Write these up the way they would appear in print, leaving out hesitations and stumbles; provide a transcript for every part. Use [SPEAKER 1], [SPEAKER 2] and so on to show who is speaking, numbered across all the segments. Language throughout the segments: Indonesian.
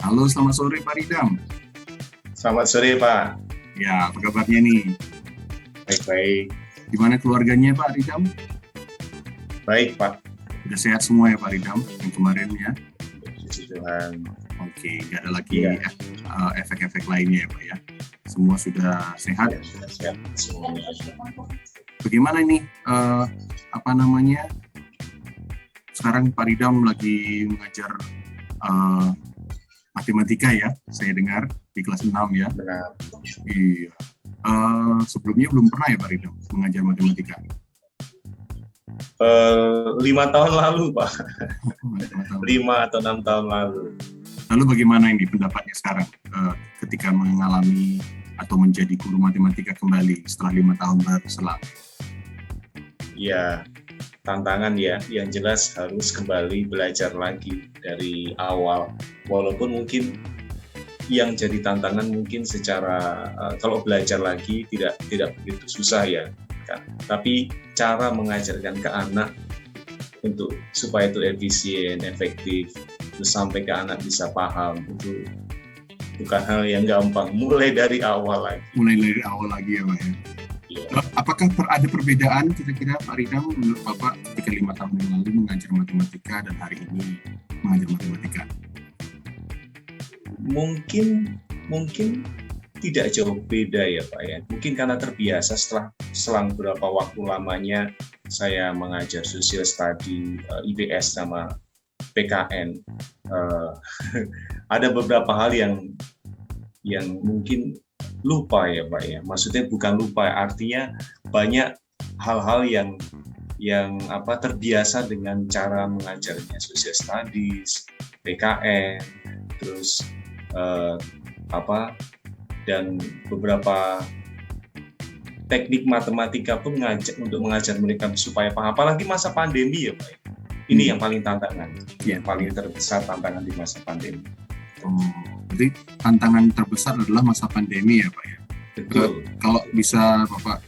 [SPEAKER 1] Halo, selamat sore Pak Ridam.
[SPEAKER 2] Selamat sore, Pak.
[SPEAKER 1] Ya, apa kabarnya nih?
[SPEAKER 2] Baik-baik.
[SPEAKER 1] Gimana keluarganya Pak Ridam?
[SPEAKER 2] Baik, Pak.
[SPEAKER 1] Udah sehat semua ya Pak Ridam yang kemarin ya?
[SPEAKER 2] Puji Tuhan.
[SPEAKER 1] Oke, nggak ada lagi
[SPEAKER 2] Iya.
[SPEAKER 1] efek-efek lainnya ya Pak ya? Semua sudah sehat.
[SPEAKER 2] Ya, sudah siap semuanya.
[SPEAKER 1] Bagaimana nih, apa namanya, sekarang Pak Ridam lagi mengajar matematika ya, saya dengar di kelas 6 ya?
[SPEAKER 2] Benar.
[SPEAKER 1] Iya. Sebelumnya belum pernah ya Pak Ridam mengajar matematika?
[SPEAKER 2] 5 tahun lalu, Pak.
[SPEAKER 1] Teman-teman.
[SPEAKER 2] 5 atau 6 tahun lalu.
[SPEAKER 1] Lalu bagaimana ini pendapatnya sekarang ketika mengalami atau menjadi guru matematika kembali setelah 5 tahun berselang?
[SPEAKER 2] Ya, tantangan ya. Yang jelas harus kembali belajar lagi dari awal. Walaupun mungkin yang jadi tantangan mungkin secara kalau belajar lagi tidak begitu susah ya. Kan? Tapi cara mengajarkan ke anak supaya itu efisien, efektif, terus sampai ke anak bisa paham, itu bukan hal yang gampang. Mulai dari awal lagi.
[SPEAKER 1] Ya Pak ya.
[SPEAKER 2] Ya.
[SPEAKER 1] Apakah ada perbedaan kira-kira Pak Ridam menurut Bapak ketika 5 tahun yang lalu mengajar matematika dan hari ini mengajar matematika?
[SPEAKER 2] Mungkin tidak jauh beda ya Pak ya. Mungkin karena terbiasa selang berapa waktu lamanya saya mengajar social study, IPS sama PKN. Ada beberapa hal yang mungkin lupa ya Pak ya. Maksudnya bukan lupa, artinya banyak hal-hal yang terbiasa dengan cara mengajarnya social studies, PKN, terus dan beberapa teknik matematika pun untuk mengajar mereka supaya paham. Apalagi masa pandemi ya Pak. Ini yang paling tantangan, yang paling terbesar tantangan di masa pandemi.
[SPEAKER 1] Jadi tantangan terbesar adalah masa pandemi ya Pak ya.
[SPEAKER 2] Betul.
[SPEAKER 1] Kalau bisa Bapak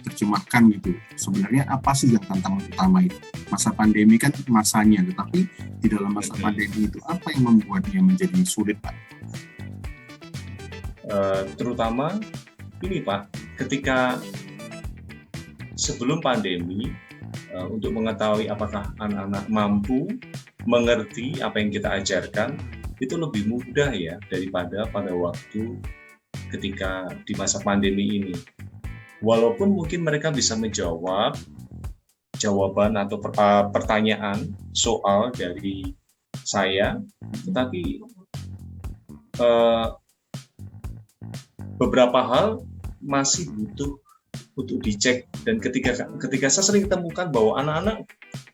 [SPEAKER 1] terjemahkan gitu, sebenarnya apa sih yang tantangan utama itu? Masa pandemi kan masanya, tetapi di dalam masa pandemi itu apa yang membuatnya menjadi sulit Pak?
[SPEAKER 2] Terutama ini Pak, ketika sebelum pandemi, untuk mengetahui apakah anak-anak mampu mengerti apa yang kita ajarkan, itu lebih mudah ya daripada pada waktu ketika di masa pandemi ini. Walaupun mungkin mereka bisa menjawab jawaban atau pertanyaan soal dari saya, tetapi beberapa hal masih butuh untuk dicek. Dan ketika saya sering temukan bahwa anak-anak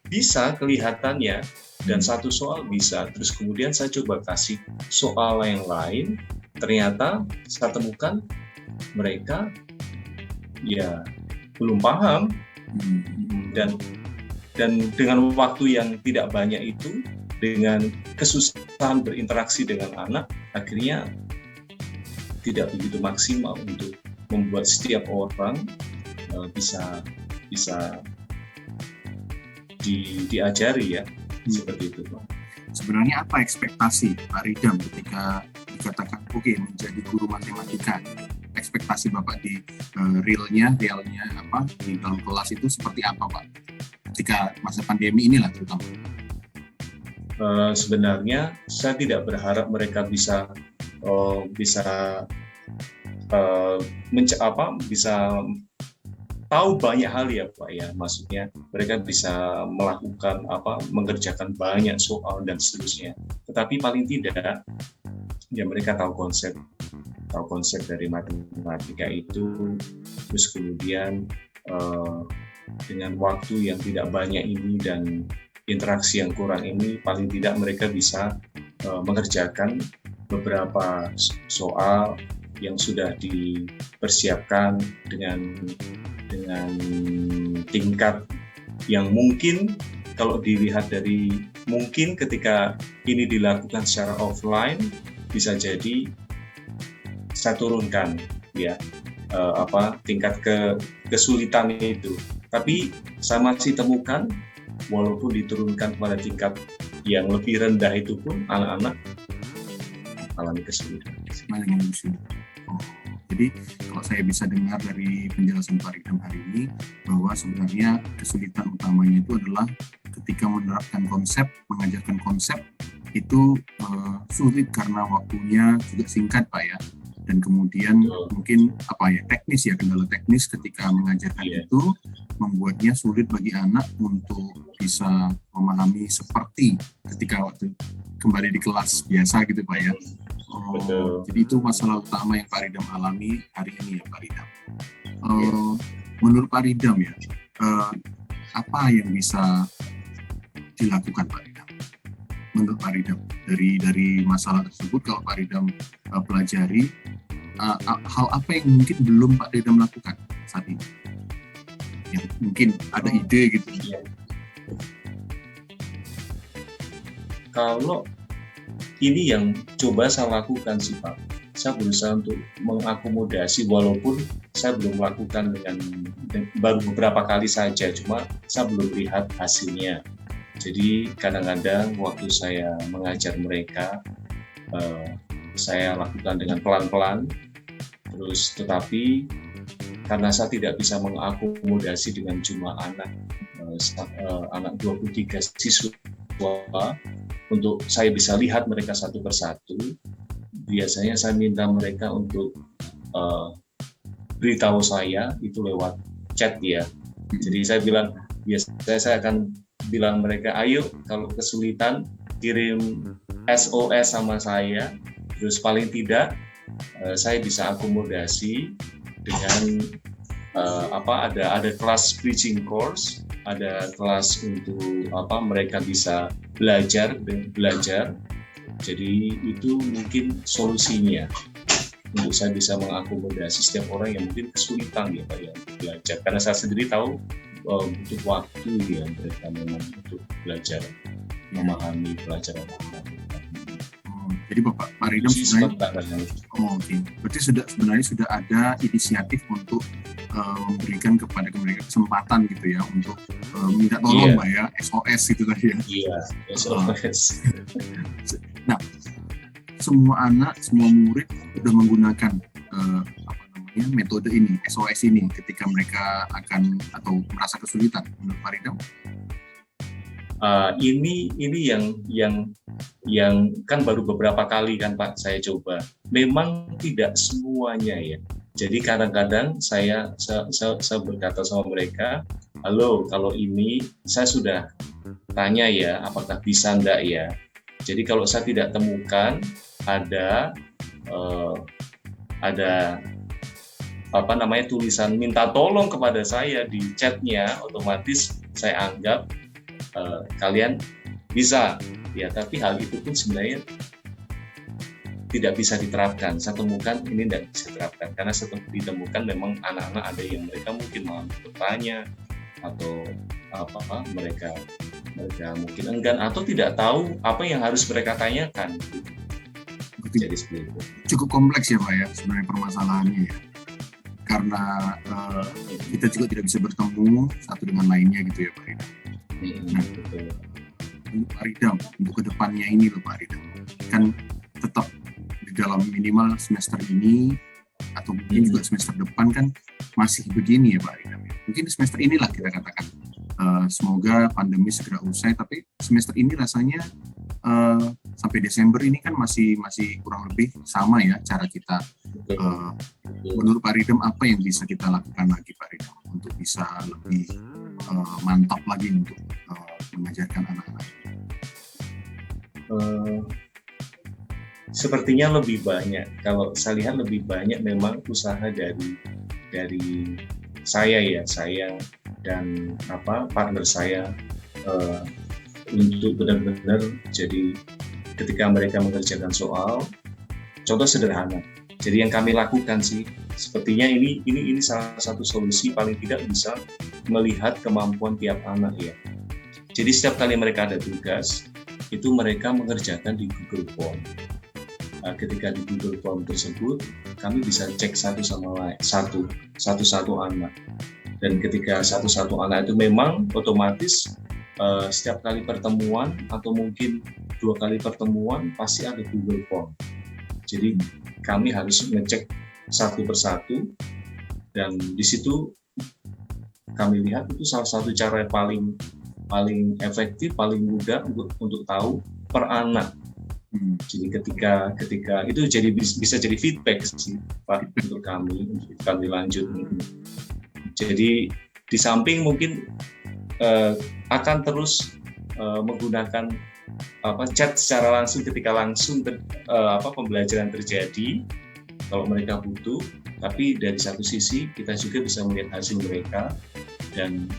[SPEAKER 2] bisa kelihatannya dan satu soal bisa, terus kemudian saya coba kasih soal yang lain, ternyata saya temukan mereka ya belum paham. Dan dengan waktu yang tidak banyak itu, dengan kesusahan berinteraksi dengan anak, akhirnya tidak begitu maksimal untuk membuat setiap orang bisa diajari ya, seperti itu Pak.
[SPEAKER 1] Sebenarnya apa ekspektasi Pak Ridam ketika dikatakan menjadi guru matematika? Ekspektasi Bapak di realnya apa di dalam kelas itu seperti apa Pak? Ketika masa pandemi inilah terutama.
[SPEAKER 2] Sebenarnya saya tidak berharap mereka bisa tahu banyak hal ya Pak ya, maksudnya mereka bisa mengerjakan banyak soal dan seterusnya, tetapi paling tidak ya mereka tahu konsep dari matematika itu, terus kemudian dengan waktu yang tidak banyak ini dan interaksi yang kurang ini, paling tidak mereka bisa mengerjakan beberapa soal yang sudah dipersiapkan dengan tingkat yang mungkin kalau dilihat dari mungkin ketika ini dilakukan secara offline bisa jadi saya turunkan ya tingkat kesulitan itu, tapi saya masih temukan walaupun diturunkan pada tingkat yang lebih rendah itu pun anak-anak mengalami kesulitan.
[SPEAKER 1] Oh, jadi kalau saya bisa dengar dari penjelasan Pak Ridam hari ini, bahwa sebenarnya kesulitan utamanya itu adalah ketika menerapkan konsep, mengajarkan konsep itu sulit karena waktunya juga singkat Pak ya. Dan kemudian mungkin teknis ya, kendala teknis ketika mengajarkan itu membuatnya sulit bagi anak untuk bisa memahami seperti ketika waktu kembali di kelas biasa gitu Pak ya. Jadi itu masalah utama yang Pak Ridam alami hari ini ya Pak Ridam. Menurut Pak Ridam ya, apa yang bisa dilakukan Pak Ridam? Menurut Pak Ridam dari masalah tersebut, kalau Pak Ridam pelajari, hal apa yang mungkin belum Pak Ridam lakukan saat ini? Ya, mungkin ada ide gitu.
[SPEAKER 2] Kalau ini yang coba saya lakukan sih Pak, saya berusaha untuk mengakomodasi, walaupun saya belum melakukan baru beberapa kali saja, cuma saya belum lihat hasilnya. Jadi kadang-kadang waktu saya mengajar mereka, saya lakukan dengan pelan-pelan, terus tetapi karena saya tidak bisa mengakomodasi dengan jumlah anak 23 siswa, untuk saya bisa lihat mereka satu persatu, biasanya saya minta mereka untuk beritahu saya itu lewat chat ya. Jadi saya bilang, biasanya saya akan bilang mereka, ayo kalau kesulitan kirim SOS sama saya, terus paling tidak saya bisa akomodasi dengan ada kelas bridging course, ada kelas untuk mereka bisa belajar. Jadi itu mungkin solusinya untuk saya bisa mengakomodasi setiap orang yang mungkin kesulitan ya Pak ya untuk belajar, karena saya sendiri tahu butuh waktu ya mereka memang untuk belajar memahami pelajaran.
[SPEAKER 1] Jadi Pak Ridam sebenarnya, berarti sebenarnya sudah ada inisiatif untuk memberikan kepada mereka kesempatan gitu ya untuk minta tolong Pak ya, SOS gitu tadi ya.
[SPEAKER 2] Iya, SOS.
[SPEAKER 1] Nah, semua anak, semua murid sudah menggunakan metode ini, SOS ini ketika mereka akan atau merasa kesulitan menurut Pak Ridam?
[SPEAKER 2] Ini yang kan baru beberapa kali kan Pak saya coba. Memang tidak semuanya ya. Jadi kadang-kadang saya berkata sama mereka, halo, kalau ini saya sudah tanya ya, apakah bisa enggak ya. Jadi kalau saya tidak temukan ada tulisan minta tolong kepada saya di chatnya, otomatis saya anggap kalian bisa ya, tapi hal itu pun sebenarnya tidak bisa diterapkan. Saya temukan ini tidak bisa diterapkan karena setelah ditemukan memang anak-anak ada yang mereka mungkin malah bertanya atau mereka mungkin enggan atau tidak tahu apa yang harus mereka tanyakan. Jadi seperti itu.
[SPEAKER 1] Cukup kompleks ya Pak ya sebenarnya permasalahannya ya, karena kita juga tidak bisa bertemu satu dengan lainnya gitu ya Pak Ridam. Nah, Pak Ridam untuk kedepannya ini loh Pak Ridam, kan tetap di dalam minimal semester ini atau mungkin juga semester depan kan masih begini ya Pak Ridam. Mungkin semester inilah kita katakan semoga pandemi segera usai, tapi semester ini rasanya sampai Desember ini kan masih kurang lebih sama ya cara kita. Menurut Pak Ridam apa yang bisa kita lakukan lagi Pak Ridam untuk bisa lebih mantap lagi untuk mengajarkan anak-anak?
[SPEAKER 2] Sepertinya lebih banyak. Kalau saya lihat lebih banyak memang usaha dari saya dan partner saya untuk benar-benar jadi ketika mereka mengerjakan soal, contoh sederhana. Jadi yang kami lakukan sih, sepertinya ini salah satu solusi paling tidak bisa melihat kemampuan tiap anak ya. Jadi setiap kali mereka ada tugas, itu mereka mengerjakan di Google Form. Ketika di Google Form tersebut, kami bisa cek satu anak. Dan ketika satu anak itu memang otomatis setiap kali pertemuan atau mungkin 2 kali pertemuan pasti ada Google Form. Jadi kami harus ngecek satu persatu, dan di situ kami lihat itu salah satu cara yang paling efektif, paling mudah untuk tahu per anak. Jadi ketika itu jadi bisa jadi feedback sih Pak untuk kami lanjut. Jadi di samping mungkin akan terus menggunakan chat secara langsung ketika pembelajaran terjadi kalau mereka butuh, tapi dari satu sisi kita juga bisa melihat hasil mereka, dan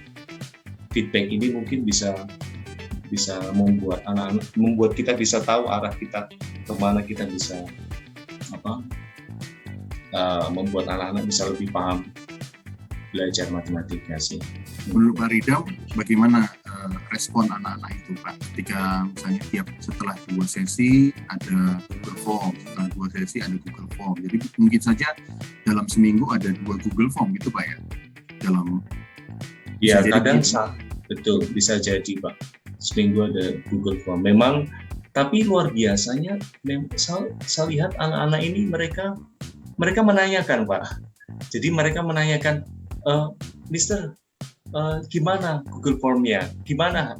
[SPEAKER 2] feedback ini mungkin bisa membuat kita bisa tahu arah kita kemana, kita bisa membuat anak-anak bisa lebih paham belajar matematika sih.
[SPEAKER 1] Menurut Pak Ridam, bagaimana respon anak-anak itu Pak ketika misalnya setelah 2 sesi ada Google Form, setelah 2 sesi ada Google Form, jadi mungkin saja dalam seminggu ada 2 Google Form gitu Pak ya?
[SPEAKER 2] Kadang betul bisa jadi Pak, seminggu ada Google Form. Memang, tapi luar biasanya, saya lihat anak-anak ini mereka menanyakan Pak. Jadi mereka menanyakan, Mister, gimana Google Form-nya? Gimana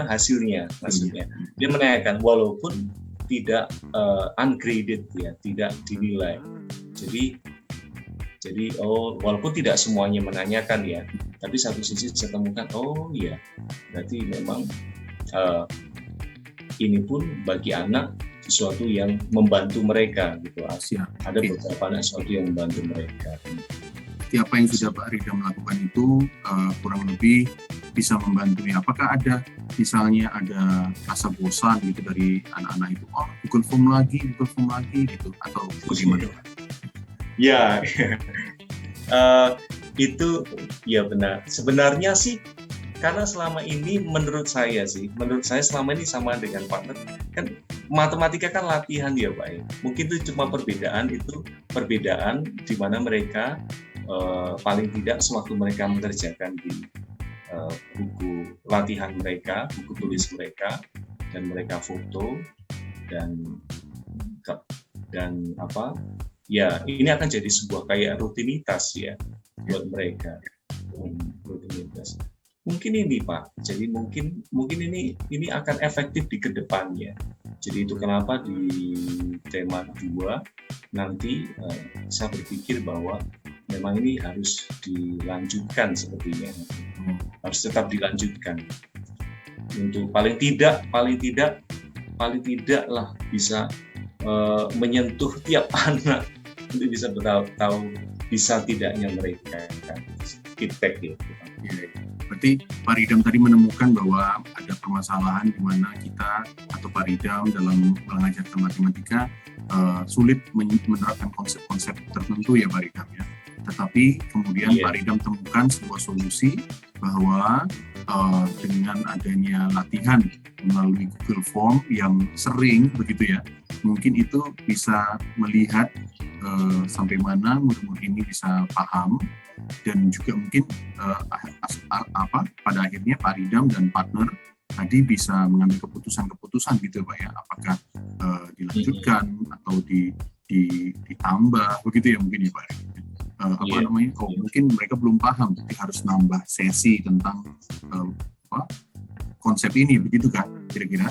[SPEAKER 2] hasilnya? Maksudnya dia menanyakan walaupun tidak ungraded ya, tidak dinilai. Jadi walaupun tidak semuanya menanyakan ya, tapi satu sisi saya temukan berarti memang ini pun bagi anak sesuatu yang membantu mereka gitu. Ada beberapa anak sesuatu yang membantu mereka.
[SPEAKER 1] Jadi apa yang sudah Pak Ridam melakukan itu kurang lebih bisa membantu ya. Apakah ada misalnya ada rasa bosan gitu dari anak-anak itu, Google Form lagi gitu, atau bagaimana?
[SPEAKER 2] Ya, itu ya benar. Sebenarnya sih karena selama ini menurut saya selama ini sama dengan partner kan, matematika kan latihan ya Pak ya. Mungkin itu cuma perbedaan di mana mereka paling tidak sewaktu mereka mengerjakan di buku latihan mereka, buku tulis mereka, dan mereka foto dan ini akan jadi sebuah kayak rutinitas ya buat mereka. Rutinitas. Mungkin ini Pak. Jadi mungkin ini akan efektif di kedepannya. Jadi itu kenapa di tema 2 nanti saya berpikir bahwa memang ini harus dilanjutkan sepertinya. Harus tetap dilanjutkan. Untuk paling tidak lah bisa menyentuh tiap anak untuk bisa tahu bisa tidaknya mereka feedback ya.
[SPEAKER 1] Berarti Pak Ridam tadi menemukan bahwa ada permasalahan di mana kita atau Pak Ridam dalam mengajarkan matematika sulit menerapkan konsep-konsep tertentu ya Pak Ridam ya. Tetapi kemudian Pak Ridam temukan sebuah solusi bahwa dengan adanya latihan melalui Google Form yang sering begitu ya, mungkin itu bisa melihat sampai mana murid-murid ini bisa paham, dan juga mungkin pada akhirnya Pak Ridam dan partner tadi bisa mengambil keputusan gitu Pak ya, apakah dilanjutkan atau ditambah begitu ya mungkin ya Pak. Mungkin mereka belum paham, tapi harus nambah sesi tentang konsep ini begitu kan kira-kira?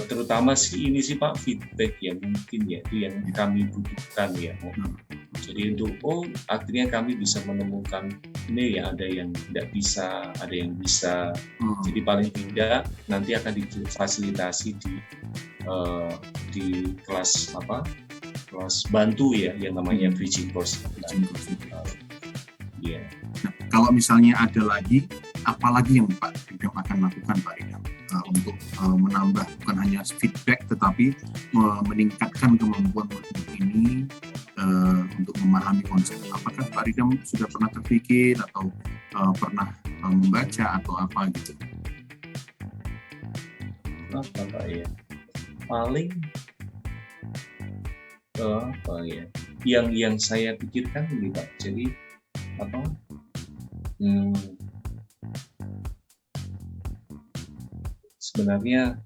[SPEAKER 2] Terutama sih ini sih Pak, feedback ya mungkin ya, itu yang kami butuhkan ya. Jadi untuk akhirnya kami bisa menemukan ini ya, ada yang tidak bisa, ada yang bisa. Jadi paling tidak nanti akan difasilitasi di kelas kelas bantu ya, yang namanya bridging course.
[SPEAKER 1] Nah, kalau misalnya ada lagi, apalagi yang Pak Ridam akan lakukan Pak Ridam untuk menambah bukan hanya feedback tetapi meningkatkan kemampuan murid ini untuk memahami konsep? Apakah Pak Ridam sudah pernah terpikir atau pernah membaca atau apa gitu?
[SPEAKER 2] Apa Pak ya? Paling yang saya pikirkan ini Pak. Jadi sebenarnya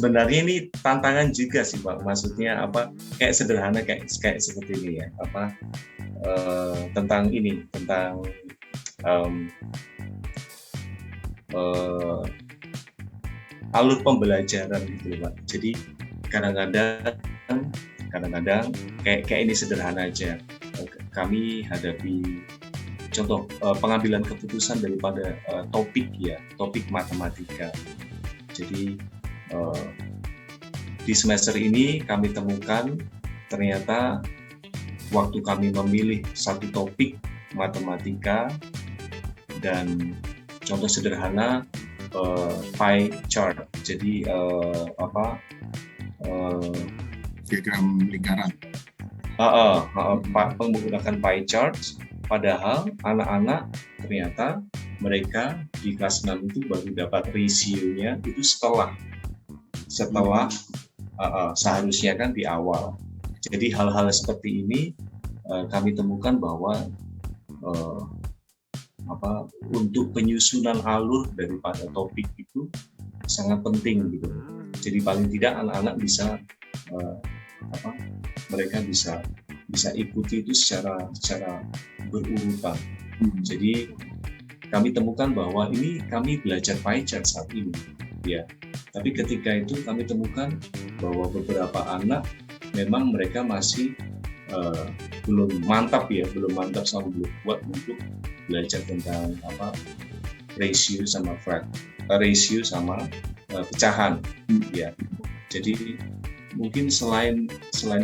[SPEAKER 2] sebenarnya ini tantangan juga sih Pak. Maksudnya apa? Kayak sederhana kayak seperti ini ya. Apa tentang ini tentang alur pembelajaran gitu Pak. Jadi kadang-kadang kayak ini sederhana aja. Kami hadapi contoh pengambilan keputusan daripada topik matematika. Jadi di semester ini kami temukan ternyata waktu kami memilih satu topik matematika, dan contoh sederhana pie chart. Jadi
[SPEAKER 1] diagram lingkaran.
[SPEAKER 2] Menggunakan pie chart. Padahal anak-anak ternyata mereka di kelas 6 itu baru dapat rasionya itu setelah seharusnya kan di awal. Jadi hal-hal seperti ini kami temukan bahwa untuk penyusunan alur daripada topik itu sangat penting gitu. Jadi paling tidak anak-anak bisa mereka bisa ikuti itu secara berurutan. Jadi kami temukan bahwa ini kami belajar pie chart saat ini, ya. Tapi ketika itu kami temukan bahwa beberapa anak memang mereka masih belum mantap sama belum kuat untuk belajar tentang ratio sama pecahan, ya. Jadi mungkin selain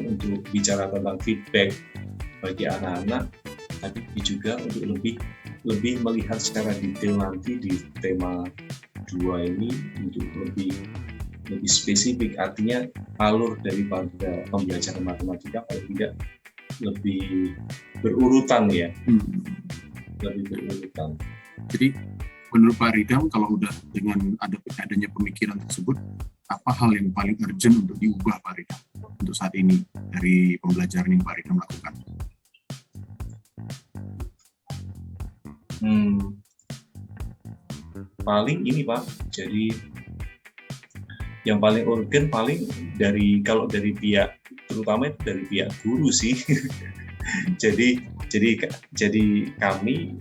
[SPEAKER 2] untuk bicara tentang feedback bagi anak-anak, tapi juga untuk lebih melihat secara detail nanti di tema 2 ini untuk lebih spesifik, artinya alur daripada pembelajaran matematika paling tidak lebih berurutan ya. Lebih berurutan.
[SPEAKER 1] Jadi menurut Pak Ridam, kalau udah dengan adanya pemikiran tersebut, apa hal yang paling urgent untuk diubah Pak Ridam untuk saat ini dari pembelajaran yang Pak Ridam lakukan?
[SPEAKER 2] Paling ini Pak, jadi yang paling urgent kalau dari pihak, terutama itu dari pihak guru sih. jadi kami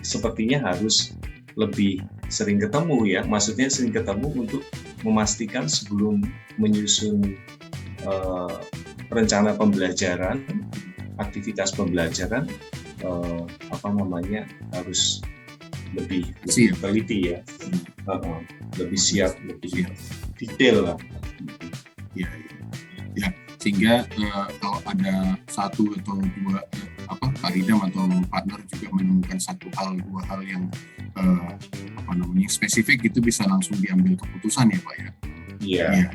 [SPEAKER 2] sepertinya harus lebih sering ketemu ya, maksudnya sering ketemu untuk memastikan sebelum menyusun rencana pembelajaran, aktivitas pembelajaran, harus lebih teliti ya, lebih siap, lebih detail lah.
[SPEAKER 1] Ya, sehingga kalau ada satu atau dua Pak Ridam atau partner juga menemukan dua hal yang spesifik, itu bisa langsung diambil keputusan ya Pak ya. Iya.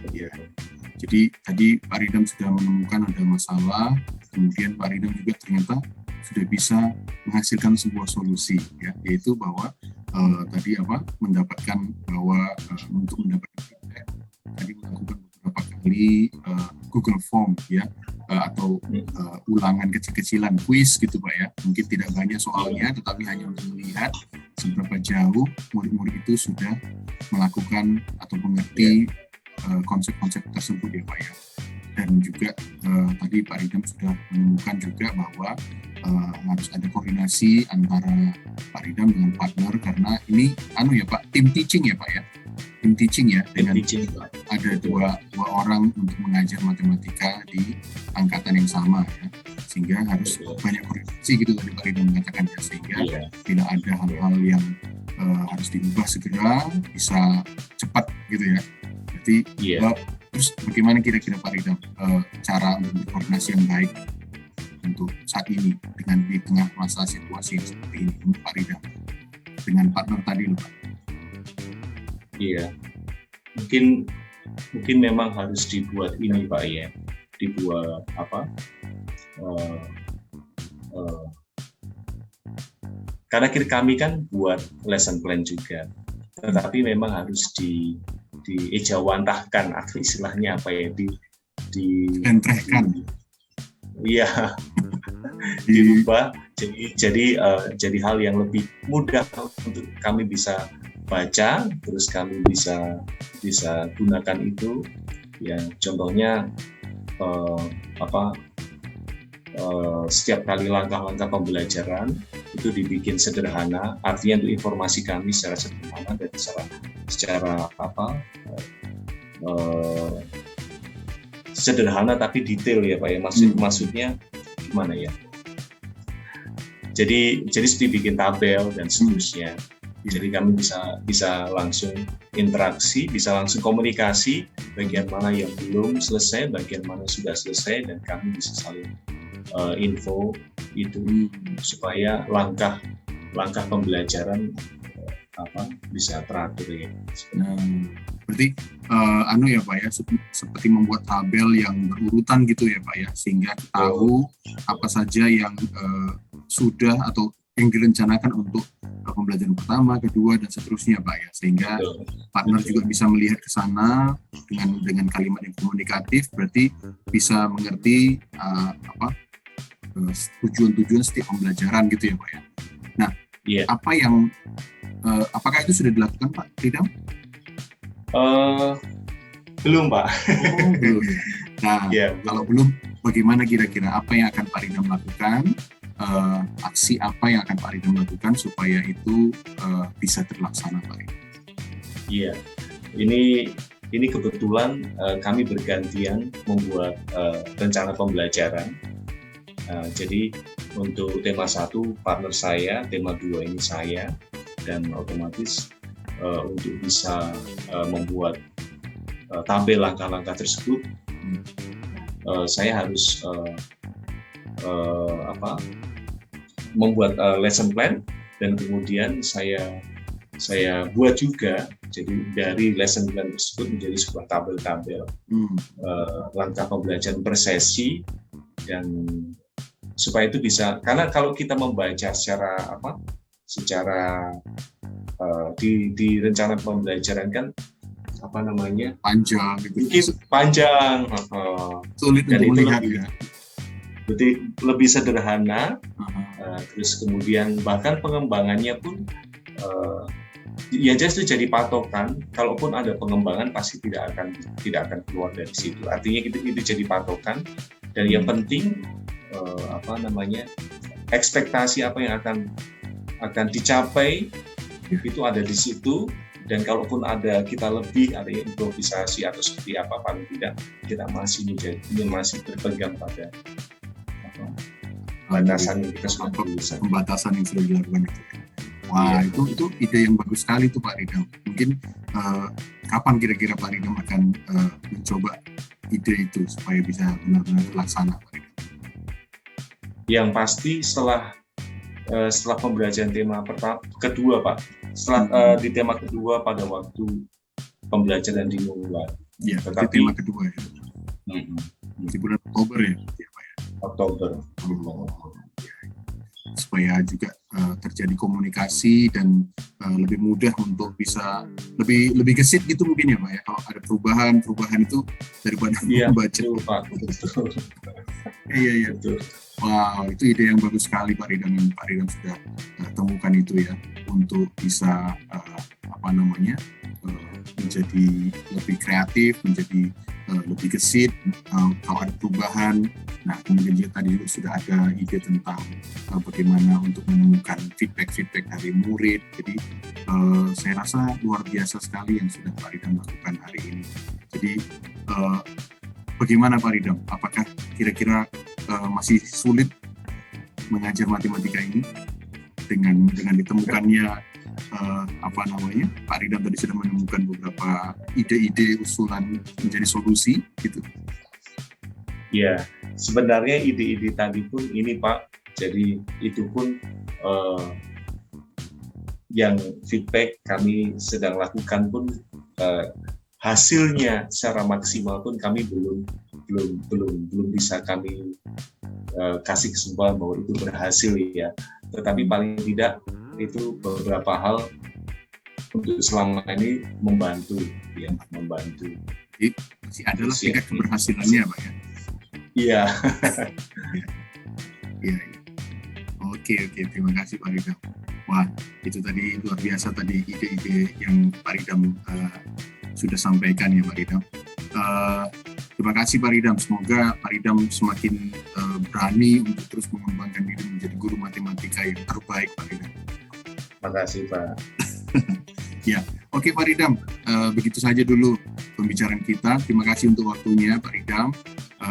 [SPEAKER 1] Jadi tadi Pak Ridam sudah menemukan ada masalah, kemudian Pak Ridam juga ternyata sudah bisa menghasilkan sebuah solusi ya, yaitu bahwa mendapatkan bahwa untuk mendapatkan feedback tadi melakukan beberapa kali Google Form ya, atau ulangan kecil-kecilan, quiz gitu Pak ya. Mungkin tidak banyak soalnya, tetapi hanya untuk melihat seberapa jauh murid-murid itu sudah melakukan atau mengerti konsep-konsep tersebut ya Pak ya. Dan juga tadi Pak Ridam sudah menemukan juga bahwa harus ada koordinasi antara Pak Ridam dengan partner, karena ini Pak, tim teaching ya Pak ya. Tim teaching ya, dengan ada dua orang untuk mengajar matematika di angkatan yang sama ya, sehingga harus banyak koordinasi gitu tadi Pak Ridam mengatakan ya, sehingga tidak ada hal-hal yang harus diubah segera, bisa cepat gitu ya. Berarti terus bagaimana kira-kira Pak Ridam cara untuk berkoordinasi yang baik untuk saat ini di tengah masa situasi yang seperti ini Pak Ridam dengan partner tadi Pak?
[SPEAKER 2] Iya, mungkin memang harus dibuat ini Pak ya, dibuat karena kami kan buat lesson plan juga, tetapi memang harus diejawantahkan atau istilahnya
[SPEAKER 1] entrehkan.
[SPEAKER 2] Iya, dirubah jadi hal yang lebih mudah untuk kami bisa baca, terus kami bisa gunakan itu. Ya, contohnya setiap kali langkah-langkah pembelajaran itu dibikin sederhana, artinya untuk informasi kami secara sederhana dan secara sederhana tapi detail ya Pak ya. Maksudnya gimana ya? Jadi seperti bikin tabel dan seterusnya. Jadi kami bisa langsung interaksi, bisa langsung komunikasi, bagian mana yang belum selesai, bagian mana sudah selesai, dan kami bisa saling info itu supaya langkah pembelajaran bisa teratur ya.
[SPEAKER 1] Berarti ya Pak ya, seperti membuat tabel yang berurutan gitu ya Pak ya, sehingga tahu apa saja yang sudah atau yang direncanakan untuk pembelajaran pertama, kedua, dan seterusnya Pak ya, sehingga partner juga bisa melihat ke sana dengan kalimat yang komunikatif, berarti bisa mengerti tujuan-tujuan setiap pembelajaran gitu ya Pak ya. Nah, apakah itu sudah dilakukan Pak Ridam?
[SPEAKER 2] Belum Pak.
[SPEAKER 1] Belum. Nah, kalau belum, bagaimana kira-kira apa yang akan Pak Ridam lakukan? Aksi apa yang akan Pak Ridam lakukan supaya itu bisa terlaksana Pak Ridam?
[SPEAKER 2] Iya, ini kebetulan kami bergantian membuat rencana pembelajaran. Jadi untuk tema 1 partner saya, tema 2 ini saya, dan otomatis untuk bisa membuat tabel langkah-langkah tersebut, saya harus membuat lesson plan, dan kemudian saya buat juga, jadi dari lesson plan tersebut menjadi sebuah tabel-tabel langkah pembelajaran per sesi, dan supaya itu bisa, karena kalau kita membaca secara di rencana pembelajaran kan
[SPEAKER 1] panjang gitu,
[SPEAKER 2] panjang,
[SPEAKER 1] sulit untuk melihat ya.
[SPEAKER 2] Berarti lebih sederhana, terus kemudian bahkan pengembangannya pun ya itu jadi patokan. Kalaupun ada pengembangan pasti tidak akan keluar dari situ. Artinya itu jadi patokan, dan yang penting ekspektasi apa yang akan dicapai itu ada di situ. Dan kalaupun kita lebih ada improvisasi atau seperti apa, paling tidak kita masih berpegang pada pembatasan yang
[SPEAKER 1] sudah dilakukan itu. Wah, itu ide yang bagus sekali tuh Pak Ridam. Mungkin kapan kira-kira Pak Ridam akan mencoba ide itu supaya bisa benar-benar terlaksana Pak Ridam?
[SPEAKER 2] Yang pasti setelah pembelajaran tema kedua Pak, setelah di tema kedua pada waktu pembelajaran dimulai.
[SPEAKER 1] Ya, tetapi tema kedua ya. Di bulan Oktober ya Pak ya.
[SPEAKER 2] Oktober.
[SPEAKER 1] Supaya juga terjadi komunikasi dan lebih mudah untuk bisa lebih gesit gitu mungkin ya Pak ya, kalau ada perubahan itu daripada membaca. Iya. Wow, itu ide yang bagus sekali Pak Ridam, yang Pak Ridam sudah temukan itu ya, untuk bisa menjadi lebih kreatif, menjadi lebih gesit kalau ada perubahan. Nah, kemudian juga tadi sudah ada ide tentang bagaimana untuk menemukan feedback dari murid. Jadi saya rasa luar biasa sekali yang sudah Pak Ridam lakukan hari ini. Jadi bagaimana Pak Ridam? Apakah kira-kira masih sulit mengajar matematika ini dengan ditemukannya Pak Ridam tadi sudah menemukan beberapa ide-ide usulan menjadi solusi gitu?
[SPEAKER 2] Ya, sebenarnya ide-ide tadi pun ini Pak, jadi itu pun yang feedback kami sedang lakukan pun hasilnya secara maksimal pun kami belum bisa kami kasih kesimpulan bahwa itu berhasil ya. Tetapi paling tidak itu beberapa hal untuk selama ini membantu.
[SPEAKER 1] Jadi masih adalah tingkat keberhasilannya Pak ya.
[SPEAKER 2] Iya.
[SPEAKER 1] Iya. Oke, terima kasih Pak Ridam. Wah, itu tadi luar biasa tadi ide-ide yang Pak Ridam sudah sampaikan ya Pak Ridam. Terima kasih Pak Ridam, semoga Pak Ridam semakin berani untuk terus mengembangkan diri menjadi guru matematika yang terbaik Pak Ridam.
[SPEAKER 2] Terima kasih Pak.
[SPEAKER 1] Ya, oke Pak Ridam, begitu saja dulu pembicaraan kita. Terima kasih untuk waktunya Pak Ridam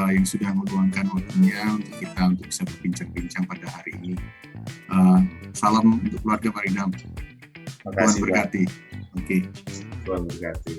[SPEAKER 1] yang sudah meluangkan waktunya untuk kita untuk bisa berbincang-bincang pada hari ini. Salam untuk keluarga Pak Ridam.
[SPEAKER 2] Terima kasih
[SPEAKER 1] Tuhan berkati. Oke.
[SPEAKER 2] Tuhan berkati.